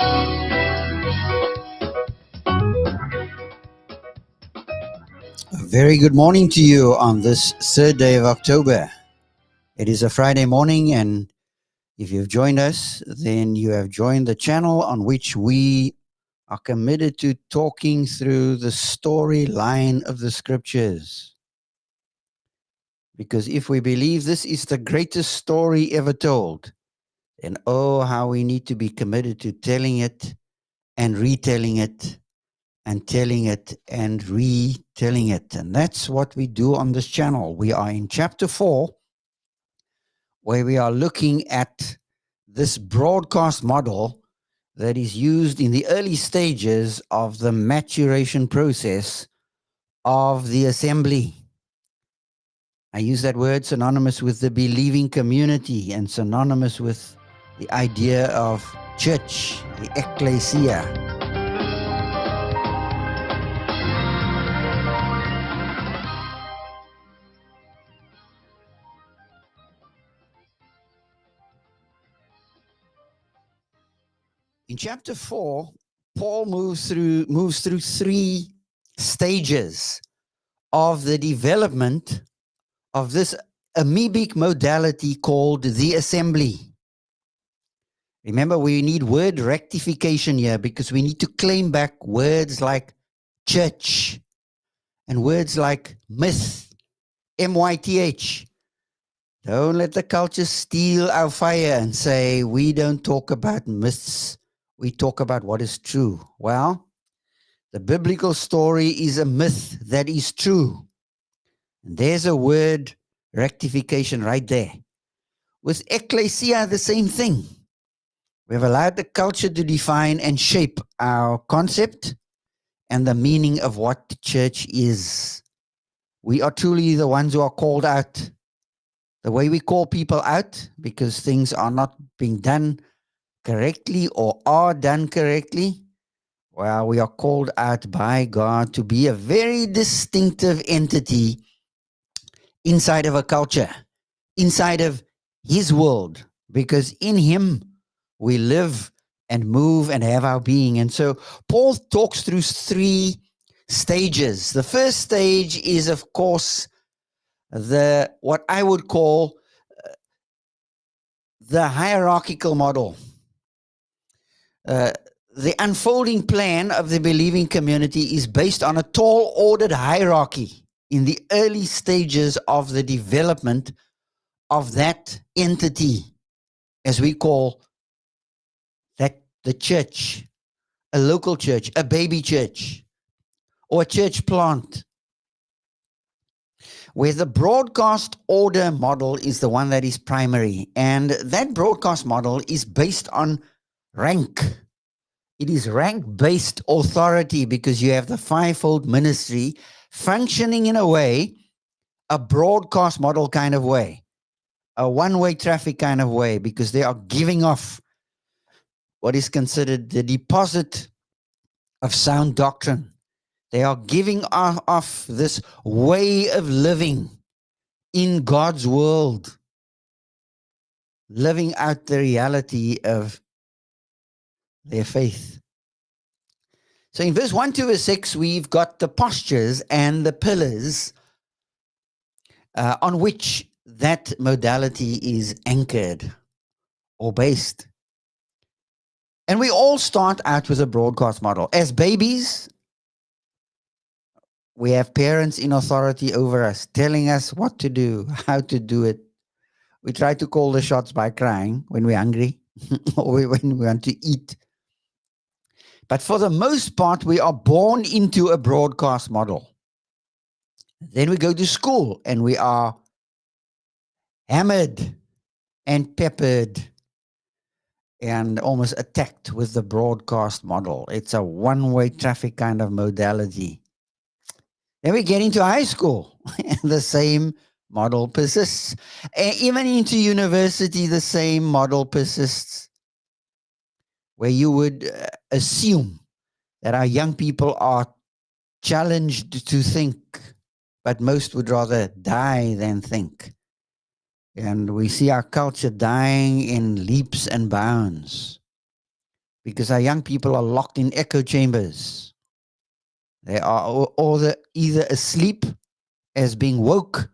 A very good morning to you on this third day of October. It is a Friday morning, and if you've joined us, then you have joined the channel on which we are committed to talking through the storyline of the scriptures. Because if we believe this is the greatest story ever told, then oh, how we need to be committed to telling it and retelling it and telling it and retelling it. And that's what we do on this channel. We are in chapter 4, where we are looking at this broadcast model that is used in the early stages of the maturation process of the assembly. I use that word synonymous with the believing community and synonymous with the idea of church, the ecclesia. In chapter 4, Paul moves through three stages of the development of this amoebic modality called the assembly. Remember, we need word rectification here because we need to claim back words like church and words like myth, M-Y-T-H. Don't let the culture steal our fire and say we don't talk about myths. We talk about what is true. Well, the biblical story is a myth that is true. And there's a word rectification right there. With ecclesia, the same thing. We've allowed the culture to define and shape our concept and the meaning of what the church is. We are truly the ones who are called out. The way we call people out because things are not being done correctly or are done correctly, well, we are called out by God to be a very distinctive entity inside of a culture, inside of His world, because in Him we live and move and have our being. And so Paul talks through three stages. The first stage is, of course, what I would call the hierarchical model. The unfolding plan of the believing community is based on a tall ordered hierarchy in the early stages of the development of that entity, as we call that the church, a local church, a baby church, or a church plant, where the broadcast order model is the one that is primary. And that broadcast model is based on rank. It is rank-based authority because you have the fivefold ministry functioning in a way, a broadcast model kind of way, a one-way traffic kind of way, because they are giving off what is considered the deposit of sound doctrine. They are giving off this way of living in God's world, living out the reality of their faith. So in verse 1 to verse 6, we've got the postures and the pillars on which that modality is anchored or based. And we all start out with a broadcast model. As babies, we have parents in authority over us, telling us what to do, how to do it. We try to call the shots by crying when we're hungry or when we want to eat. But for the most part, we are born into a broadcast model. Then we go to school and we are hammered and peppered and almost attacked with the broadcast model. It's a one-way traffic kind of modality. Then we get into high school and the same model persists. Even into university, the same model persists, where you would assume that our young people are challenged to think, but most would rather die than think. And we see our culture dying in leaps and bounds. because our young people are locked in echo chambers. They are either asleep as being woke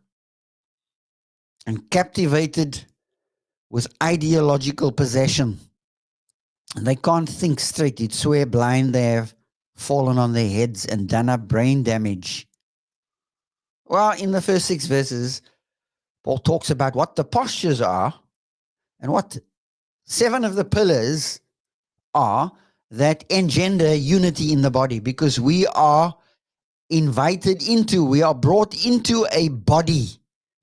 and captivated with ideological possession. And they can't think straight. You'd swear blind they have fallen on their heads and done up brain damage. Well, in the first 6 verses, Paul talks about what the postures are and what 7 of the pillars are that engender unity in the body, because we are we are brought into a body.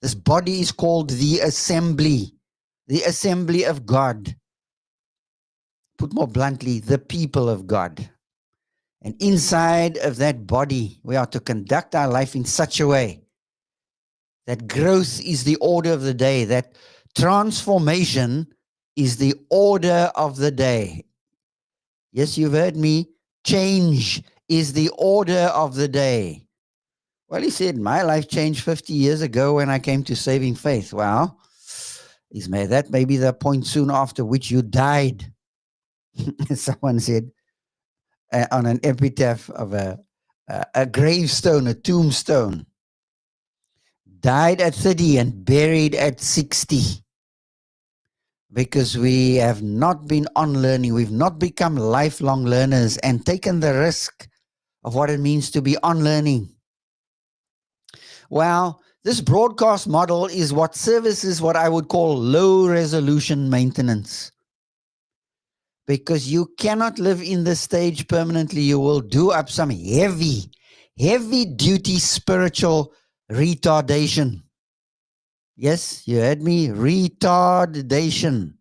This body is called the assembly of God. Put more bluntly, the people of God. And inside of that body, we are to conduct our life in such a way that growth is the order of the day, that transformation is the order of the day. Yes, you've heard me. Change is the order of the day. Well, he said, my life changed 50 years ago when I came to saving faith. Well, that may be the point soon after which you died. Someone said on an epitaph of a gravestone, a tombstone, died at 30 and buried at 60. Because we have not been on learning. We've not become lifelong learners and taken the risk of what it means to be on learning. Well, this broadcast model is what services what I would call low resolution maintenance. Because you cannot live in this stage permanently. You will do up some heavy duty spiritual retardation. Yes, you heard me, retardation.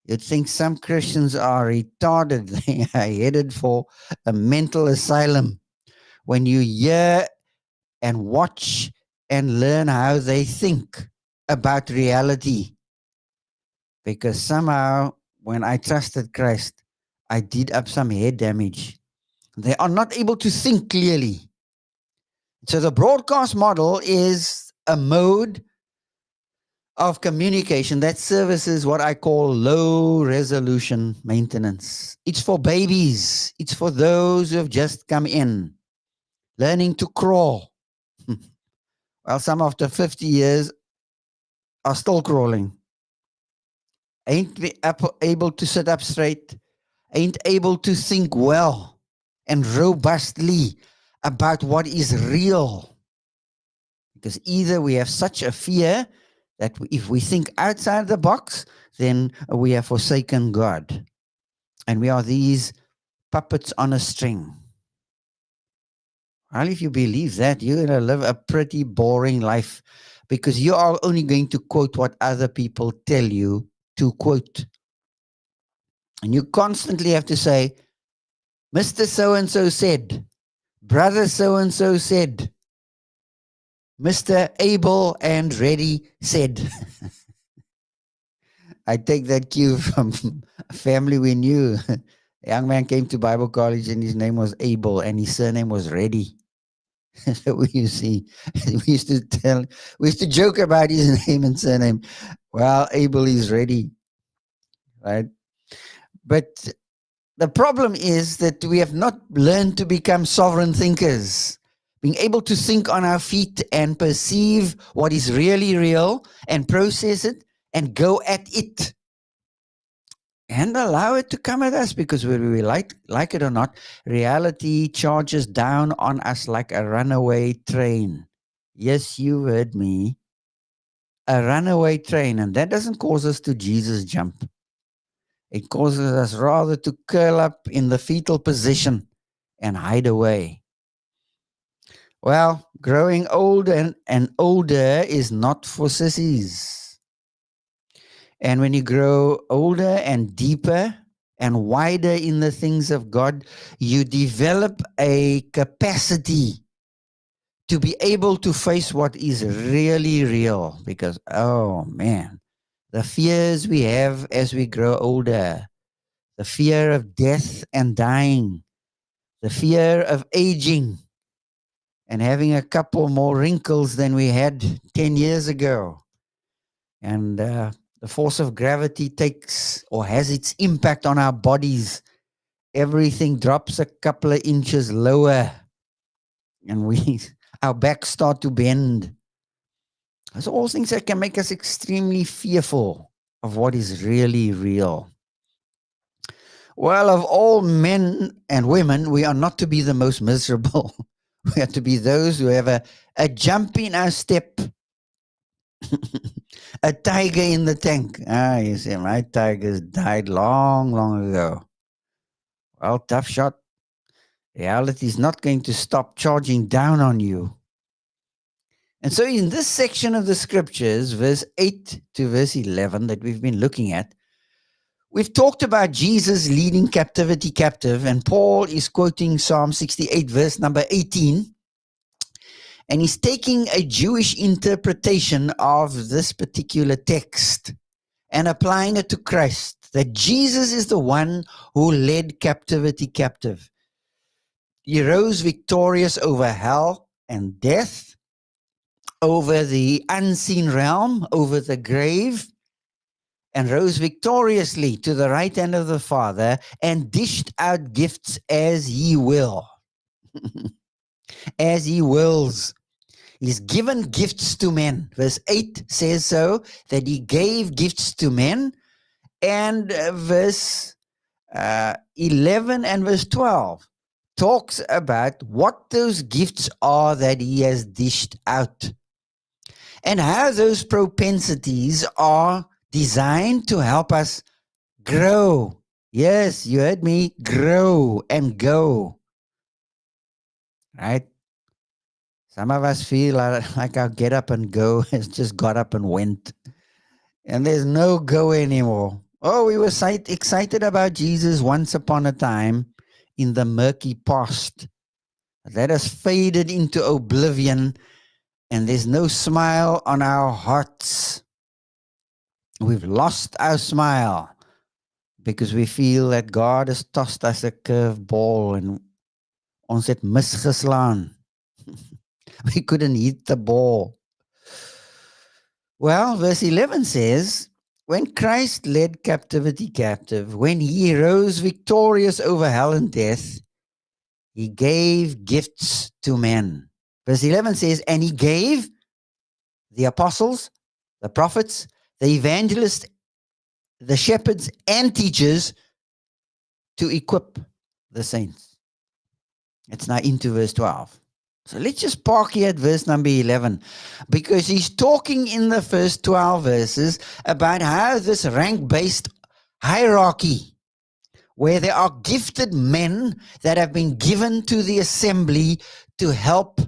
You'd think some Christians are retarded. They are headed for a mental asylum. When you hear and watch and learn how they think about reality. Because somehow, when I trusted Christ, I did up some head damage. They are not able to think clearly. So the broadcast model is a mode of communication that services what I call low resolution maintenance. It's for babies. It's for those who have just come in, learning to crawl. Well, some after 50 years are still crawling. Ain't able to sit up straight, ain't able to think well and robustly about what is real. Because either we have such a fear that if we think outside the box, then we have forsaken God. And we are these puppets on a string. Well, if you believe that, you're going to live a pretty boring life, because you are only going to quote what other people tell you to quote. And you constantly have to say, Mr. So-and-so said, Brother so-and-so said, Mr. Able and Ready said. I take that cue from a family we knew. A young man came to Bible college and his name was Abel and his surname was Ready. So you see, we used to joke about his name and surname. Well, Abel is ready, right? But the problem is that we have not learned to become sovereign thinkers, being able to think on our feet and perceive what is really real and process it and go at it and allow it to come at us, because whether we like it or not, reality charges down on us like a runaway train. Yes, you heard me. A runaway train. And that doesn't cause us to Jesus jump. It causes us rather to curl up in the fetal position and hide away. Well, growing older and older is not for sissies. And when you grow older and deeper and wider in the things of God, you develop a capacity to be able to face what is really real. Because, oh man, the fears we have as we grow older, the fear of death and dying, the fear of aging and having a couple more wrinkles than we had 10 years ago. And the The force of gravity takes or has its impact on our bodies. Everything drops a couple of inches lower, and our backs start to bend. Those are all things that can make us extremely fearful of what is really real. Well, of all men and women, we are not to be the most miserable. We are to be those who have a jump in our step, a tiger in the tank. You see, my tigers died long, long ago. Well, tough shot. Reality is not going to stop charging down on you. And so in this section of the scriptures, verse 8 to verse 11 that we've been looking at, we've talked about Jesus leading captivity captive, and Paul is quoting Psalm 68, verse number 18, and he's taking a Jewish interpretation of this particular text and applying it to Christ, that Jesus is the one who led captivity captive. He rose victorious over hell and death, over the unseen realm, over the grave, and rose victoriously to the right hand of the Father and dished out gifts as he will. As he wills. He's given gifts to men. Verse 8 says so, that he gave gifts to men. And verse 11 and verse 12 talks about what those gifts are that he has dished out, and how those propensities are designed to help us grow. Yes, you heard me, grow and go. Right? Some of us feel like our get up and go has just got up and went, and there's no go anymore. Oh, we were excited about Jesus once upon a time in the murky past. That has faded into oblivion, and there's no smile on our hearts. We've lost our smile because we feel that God has tossed us a curved ball and ons het misgeslaan. We couldn't hit the ball. Well, verse 11 says, when Christ led captivity captive, when he rose victorious over hell and death, he gave gifts to men. Verse 11 says, and he gave the apostles, the prophets, the evangelists, the shepherds, and teachers to equip the saints. It's now into verse 12. So let's just park here at verse number 11, because he's talking in the first 12 verses about how this rank-based hierarchy, where there are gifted men that have been given to the assembly to help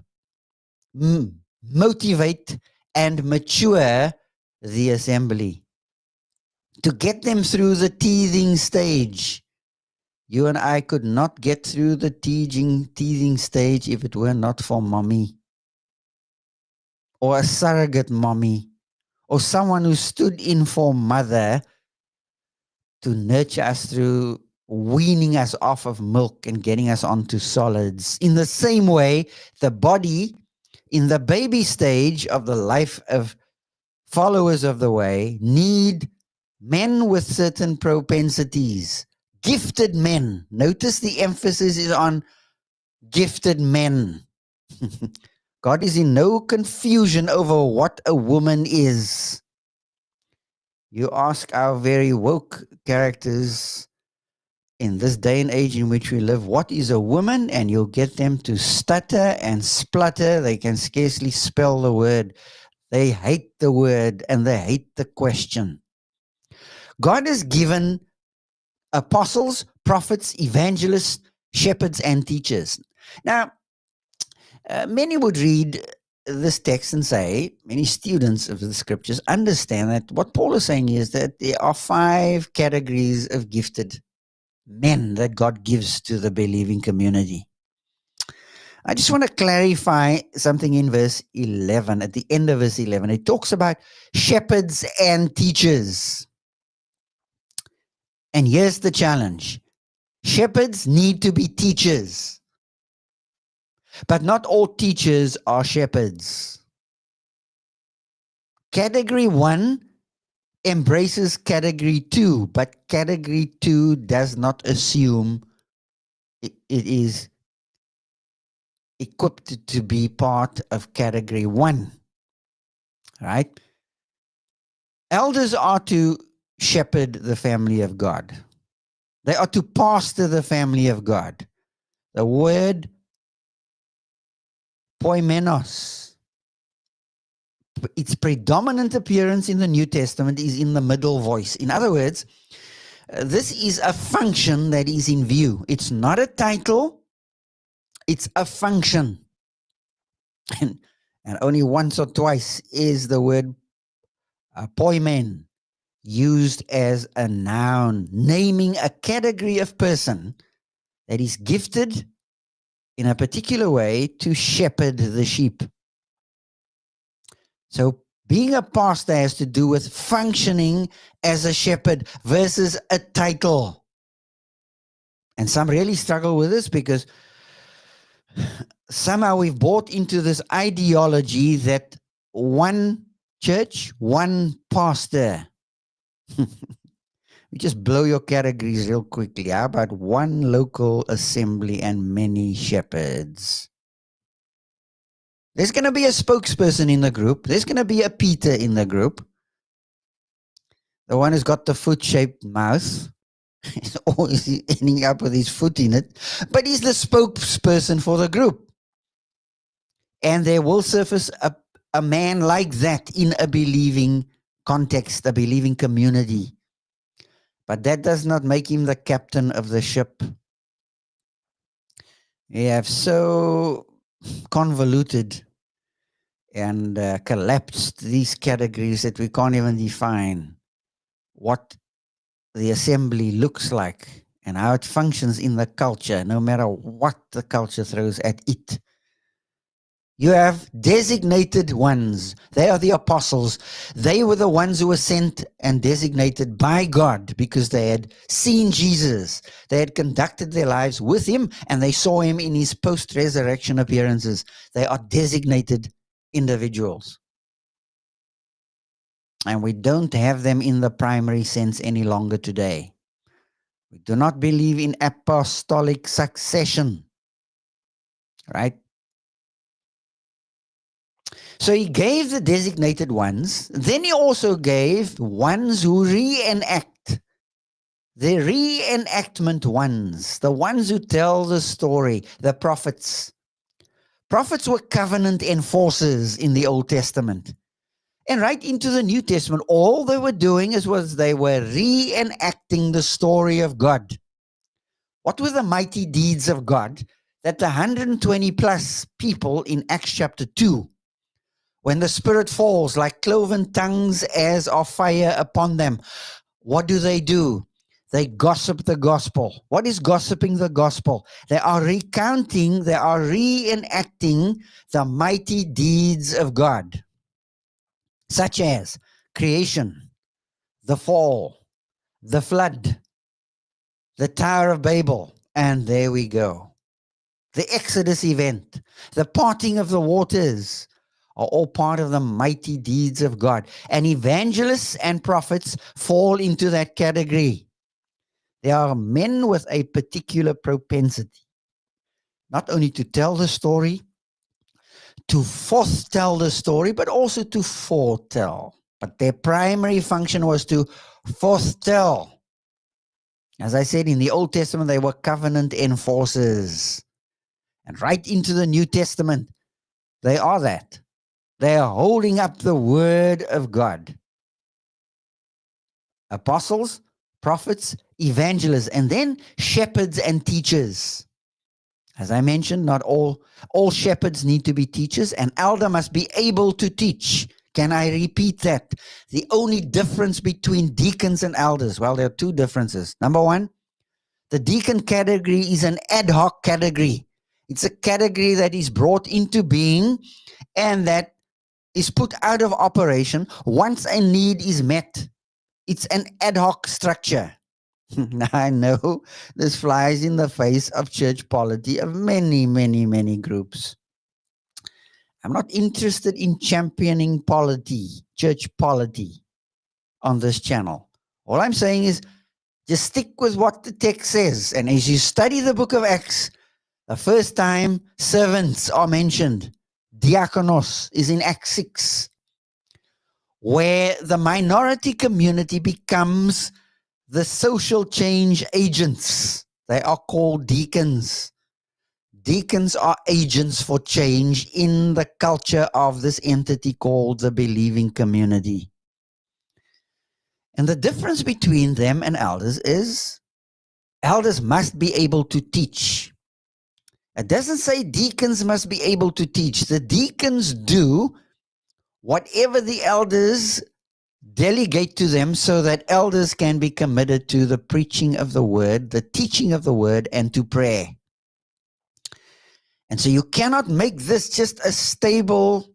motivate and mature the assembly, to get them through the teething stage. You and I could not get through the teething stage if it were not for mommy, or a surrogate mommy, or someone who stood in for mother to nurture us through weaning us off of milk and getting us onto solids. In the same way, the body in the baby stage of the life of followers of the way need men with certain propensities. Gifted men. Notice the emphasis is on gifted men. God is in no confusion over what a woman is. You ask our very woke characters in this day and age in which we live, what is a woman? And you'll get them to stutter and splutter. They can scarcely spell the word. They hate the word and they hate the question. God has given apostles, prophets, evangelists, shepherds, and teachers. Now, many would read this text and say, many students of the scriptures understand that what Paul is saying is that there are 5 categories of gifted men that God gives to the believing community. I just want to clarify something in verse 11. At the end of verse 11, it talks about shepherds and teachers. And here's the challenge. Shepherds need to be teachers. But not all teachers are shepherds. Category 1 embraces category 2, but category 2 does not assume it is equipped to be part of category 1, right? Elders are to shepherd the family of God. They are to pastor the family of God. The word poimenos, its predominant appearance in the New Testament is in the middle voice. In other words, this is a function that is in view. It's not a title, it's a function. And only once or twice is the word poimen used as a noun, naming a category of person that is gifted in a particular way to shepherd the sheep. So being a pastor has to do with functioning as a shepherd versus a title. And some really struggle with this because somehow we've bought into this ideology that one church, one pastor. You just blow your categories real quickly. How about one local assembly and many shepherds? There's going to be a spokesperson in the group. There's going to be a Peter in the group. The one who's got the foot-shaped mouth. He's always ending up with his foot in it. But he's the spokesperson for the group. And there will surface a man like that in a believing context, a believing community. But that does not make him the captain of the ship. We have so convoluted and collapsed these categories that we can't even define what the assembly looks like and how it functions in the culture, no matter what the culture throws at it. You have designated ones. They are the apostles. They were the ones who were sent and designated by God because they had seen Jesus. They had conducted their lives with him and they saw him in his post-resurrection appearances. They are designated individuals. And we don't have them in the primary sense any longer today. We do not believe in apostolic succession. Right? So he gave the designated ones. Then he also gave ones who reenact. The reenactment ones. The ones who tell the story. The prophets. Prophets were covenant enforcers in the Old Testament. And right into the New Testament, all they were doing was they were reenacting the story of God. What were the mighty deeds of God that the 120 plus people in Acts chapter 2, when the Spirit falls like cloven tongues as of fire upon them, what do? They gossip the gospel. What is gossiping the gospel? They are recounting, they are reenacting the mighty deeds of God, such as creation, the fall, the flood, the Tower of Babel, and there we go. The Exodus event, the parting of the waters, are all part of the mighty deeds of God. And evangelists and prophets fall into that category. They are men with a particular propensity, not only to tell the story, to foretell the story, but also to foretell. But their primary function was to foretell. As I said, in the Old Testament, they were covenant enforcers. And right into the New Testament, they are that. They are holding up the word of God. Apostles, prophets, evangelists, and then shepherds and teachers. As I mentioned, not all shepherds need to be teachers. An elder must be able to teach. Can I repeat that? The only difference between deacons and elders, well, there are two differences. Number one, the deacon category is an ad hoc category. It's a category that is brought into being and that is put out of operation once a need is met. It's an ad hoc structure. Now, I know this flies in the face of church polity of many, many, many groups. I'm not interested in championing polity, church polity. on this channel. All I'm saying is just stick with what the text says. And as you study the book of Acts, the first time servants are mentioned, diakonos, is in Acts 6, where the minority community becomes the social change agents. They are called deacons. Deacons are agents for change in the culture of this entity called the believing community. And the difference between them and elders is elders must be able to teach. It doesn't say deacons must be able to teach. The deacons do whatever the elders delegate to them so that elders can be committed to the preaching of the word, the teaching of the word, and to prayer. And so you cannot make this just a stable,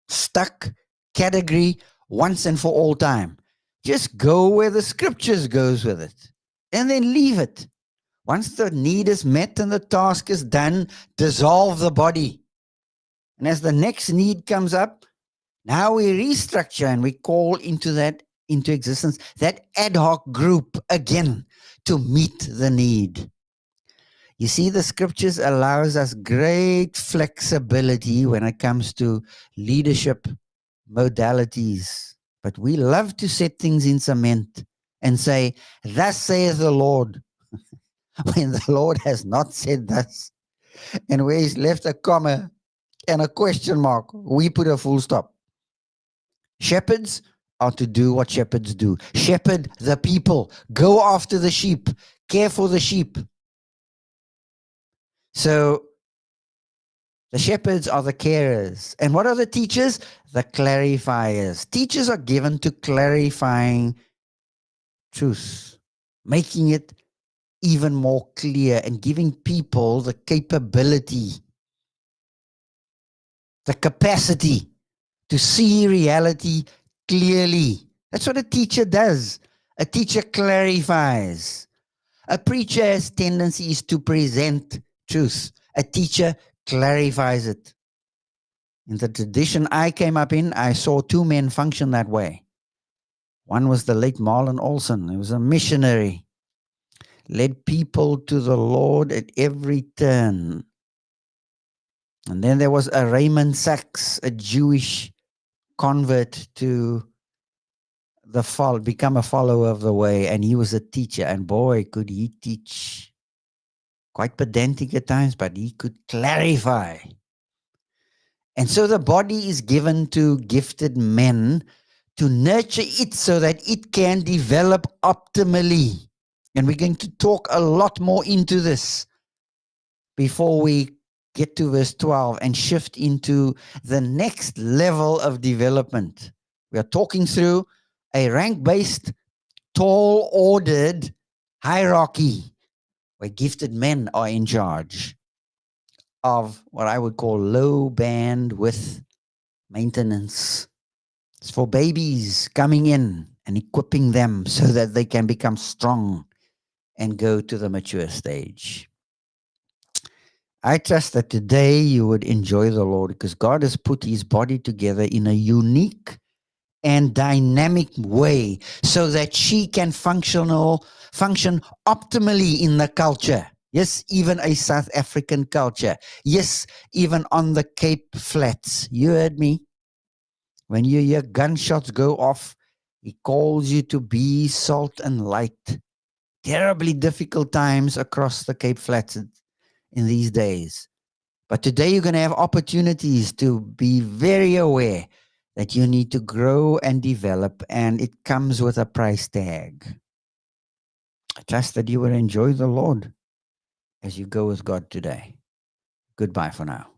stuck category once and for all time. Just go where the scriptures goes with it and then leave it. Once the need is met and the task is done, dissolve the body. And as the next need comes up, now we restructure and we call into existence that ad hoc group again to meet the need. You see, the scriptures allows us great flexibility when it comes to leadership modalities. But we love to set things in cement and say, thus saith the Lord, when the Lord has not said thus. And where he's left a comma and a question mark, we put a full stop. Shepherds are to do what shepherds do. Shepherd the people. Go after the sheep. Care for the sheep. So the shepherds are the carers. And what are the teachers? The clarifiers. Teachers are given to clarifying truth, making it even more clear and giving people the capability, the capacity to see reality clearly. That's what a teacher does. A teacher clarifies. A preacher has tendencies to present truth. A teacher clarifies it. In the tradition I came up in, I saw two men function that way. One was the late Marlon Olson. He was a missionary, led people to the Lord at every turn. And then there was a Raymond Sachs, a Jewish convert to become a follower of the way, and he was a teacher, and boy, could he teach. Quite pedantic at times, but he could clarify. And so the body is given to gifted men to nurture it so that it can develop optimally. And we're going to talk a lot more into this before we get to verse 12 and shift into the next level of development. We are talking through a rank-based, tall-ordered hierarchy where gifted men are in charge of what I would call low bandwidth maintenance. It's for babies coming in and equipping them so that they can become strong and go to the mature stage. I trust that today you would enjoy the Lord because God has put his body together in a unique and dynamic way so that she can function optimally in the culture. Yes, even a South African culture. Yes, even on the Cape Flats. You heard me. When you hear gunshots go off, he calls you to be salt and light. Terribly difficult times across the Cape Flats in these days. But today you're going to have opportunities to be very aware that you need to grow and develop, and it comes with a price tag. I trust that you will enjoy the Lord as you go with God today. Goodbye for now.